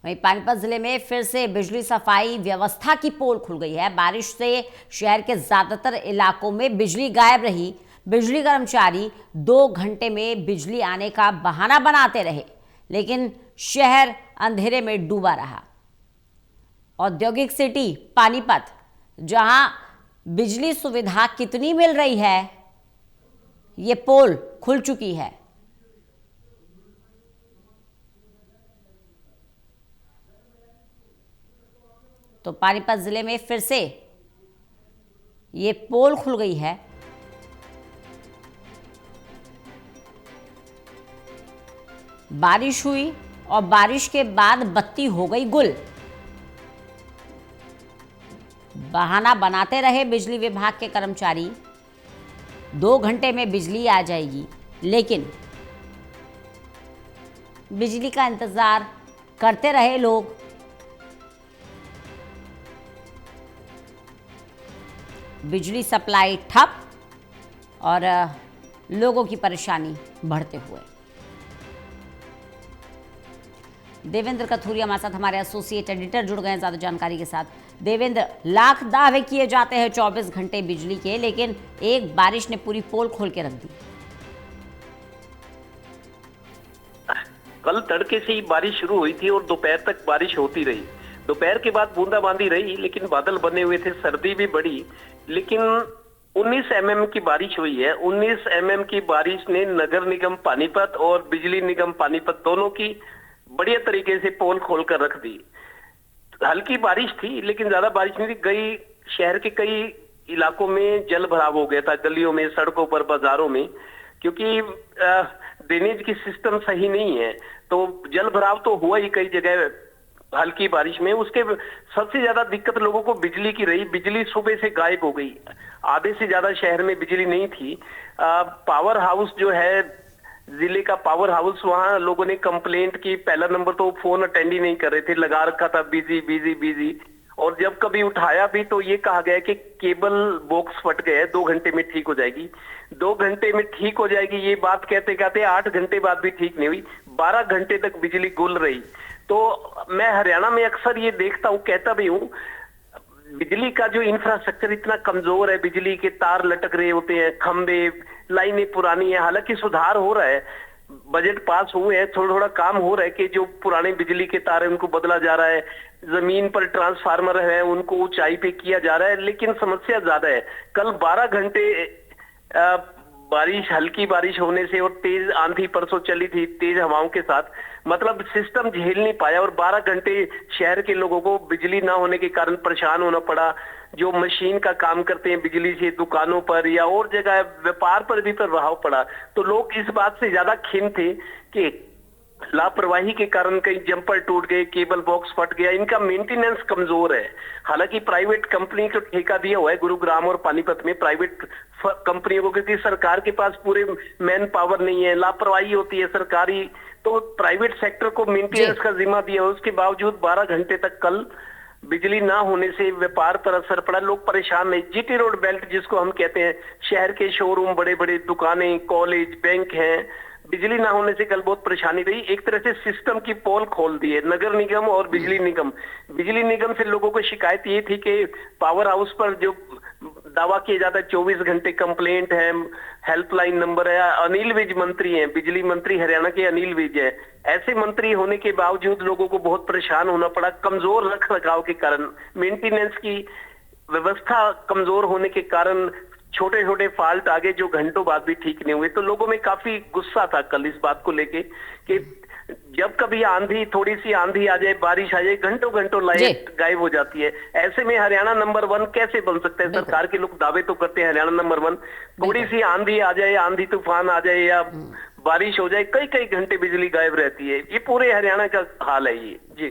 वहीं पानीपत जिले में फिर से बिजली सफाई व्यवस्था की पोल खुल गई है। बारिश से शहर के ज्यादातर इलाकों में बिजली गायब रही। बिजली कर्मचारी 2 घंटे में बिजली आने का बहाना बनाते रहे, लेकिन शहर अंधेरे में डूबा रहा। औद्योगिक सिटी पानीपत, जहां बिजली सुविधा कितनी मिल रही है, ये पोल खुल चुकी है। तो पानीपत जिले में फिर से ये पोल खुल गई है। बारिश हुई और बारिश के बाद बत्ती हो गई गुल। बहाना बनाते रहे बिजली विभाग के कर्मचारी, 2 घंटे में बिजली आ जाएगी, लेकिन बिजली का इंतजार करते रहे लोग। बिजली सप्लाई ठप और लोगों की परेशानी बढ़ते हुए। देवेंद्र कथूरिया हमारे साथ, हमारे एसोसिएट एडिटर जुड़ गए हैं ज्यादा जानकारी के साथ। देवेंद्र, लाख दावे किए जाते हैं 24 घंटे बिजली के, लेकिन एक बारिश ने पूरी पोल खोल के रख दी। कल तड़के से ही बारिश शुरू हुई थी और दोपहर तक बारिश होती रही। दोपहर के बाद बूंदाबांदी रही, लेकिन बादल बने हुए थे, सर्दी भी बढ़ी। लेकिन 19 mm की बारिश हुई है। 19 mm की बारिश ने नगर निगम पानीपत और बिजली निगम पानीपत दोनों की बढ़िया तरीके से पोल खोल कर रख दी। हल्की बारिश थी, लेकिन ज्यादा बारिश नहीं थी। शहर के कई इलाकों में जल भराव हो गया था, गलियों में, सड़कों पर, बाजारों में, क्योंकि ड्रेनेज की सिस्टम सही नहीं है। तो जल भराव तो हुआ ही कई जगह हल्की बारिश में। उसके सबसे ज्यादा दिक्कत लोगों को बिजली की रही। बिजली सुबह से गायब हो गई। आधे से ज्यादा शहर में बिजली नहीं थी। पावर हाउस जो है, जिले का पावर हाउस, वहां लोगों ने कंप्लेंट की। पहला नंबर तो फोन अटेंड ही नहीं कर रहे थे, लगा रखा था बिजी बिजी बिजी। और जब कभी उठाया भी तो ये कहा गया कि केबल बॉक्स फट गया है, 2 घंटे में ठीक हो जाएगी। 2 घंटे में ठीक हो जाएगी ये बात कहते कहते 8 घंटे बाद भी ठीक नहीं हुई। 12 घंटे तक बिजली गुल रही। तो मैं हरियाणा में अक्सर ये देखता हूँ, कहता भी हूँ, बिजली का जो इंफ्रास्ट्रक्चर इतना कमजोर है। बिजली के तार लटक रहे होते हैं, खंबे, लाइनें पुरानी है। हालांकि सुधार हो रहा है, बजट पास हुए हैं, थोड़ा थोड़ा काम हो रहा है कि जो पुराने बिजली के तार है उनको बदला जा रहा है, जमीन पर ट्रांसफार्मर है उनको ऊंचाई पे किया जा रहा है। लेकिन समस्या ज्यादा है। कल 12 घंटे बारिश, हल्की बारिश होने से और तेज आंधी परसों चली थी तेज हवाओं के साथ, मतलब सिस्टम झेल नहीं पाया और 12 घंटे शहर के लोगों को बिजली ना होने के कारण परेशान होना पड़ा। जो मशीन का काम करते हैं बिजली से, दुकानों पर या और जगह व्यापार पर भी प्रभाव पड़ा। तो लोग इस बात से ज्यादा खिन्न थे कि लापरवाही के कारण कहीं जंपर टूट गए, केबल बॉक्स फट गया, इनका मेंटेनेंस कमजोर है। हालांकि प्राइवेट कंपनी को ठेका दिया हुआ है गुरुग्राम और पानीपत में, प्राइवेट कंपनियों को, क्योंकि सरकार के पास पूरे मैन पावर नहीं है, लापरवाही होती है सरकारी, तो प्राइवेट सेक्टर को मेंटेनेंस का जिम्मा दिया। उसके बावजूद 12 घंटे तक कल बिजली ना होने से व्यापार पर असर पड़ा। लोग परेशान नहीं। जीटी रोड बेल्ट जिसको हम कहते हैं, शहर के शोरूम, बड़े बड़े दुकानें, कॉलेज, बैंक हैं, बिजली ना होने से कल बहुत परेशानी रही। एक तरह से सिस्टम की पोल खोल दी है नगर निगम और बिजली निगम। बिजली निगम से लोगों को शिकायत ये थी कि पावर हाउस पर जो दावा किया जाता है 24 घंटे कंप्लेंट है, हेल्पलाइन नंबर है। अनिल विज मंत्री हैं, बिजली मंत्री हरियाणा के अनिल विज है। ऐसे मंत्री होने के बावजूद लोगों को बहुत परेशान होना पड़ा। कमजोर रख रखाव के कारण, मेंटेनेंस की व्यवस्था कमजोर होने के कारण छोटे छोटे फॉल्ट आगे जो घंटों बाद भी ठीक नहीं हुए। तो लोगों में काफी गुस्सा था कल इस बात को लेके कि जब कभी आंधी, थोड़ी सी आंधी आ जाए, बारिश आ जाए, घंटों घंटों लाइट गायब हो जाती है। ऐसे में हरियाणा नंबर 1 कैसे बन सकता है? सरकार के लोग दावे तो करते हैं हरियाणा नंबर 1, थोड़ी सी आंधी आ जाए, आंधी तूफान आ जाए या बारिश हो जाए, कई कई घंटे बिजली गायब रहती है। ये पूरे हरियाणा का हाल है ये। जी।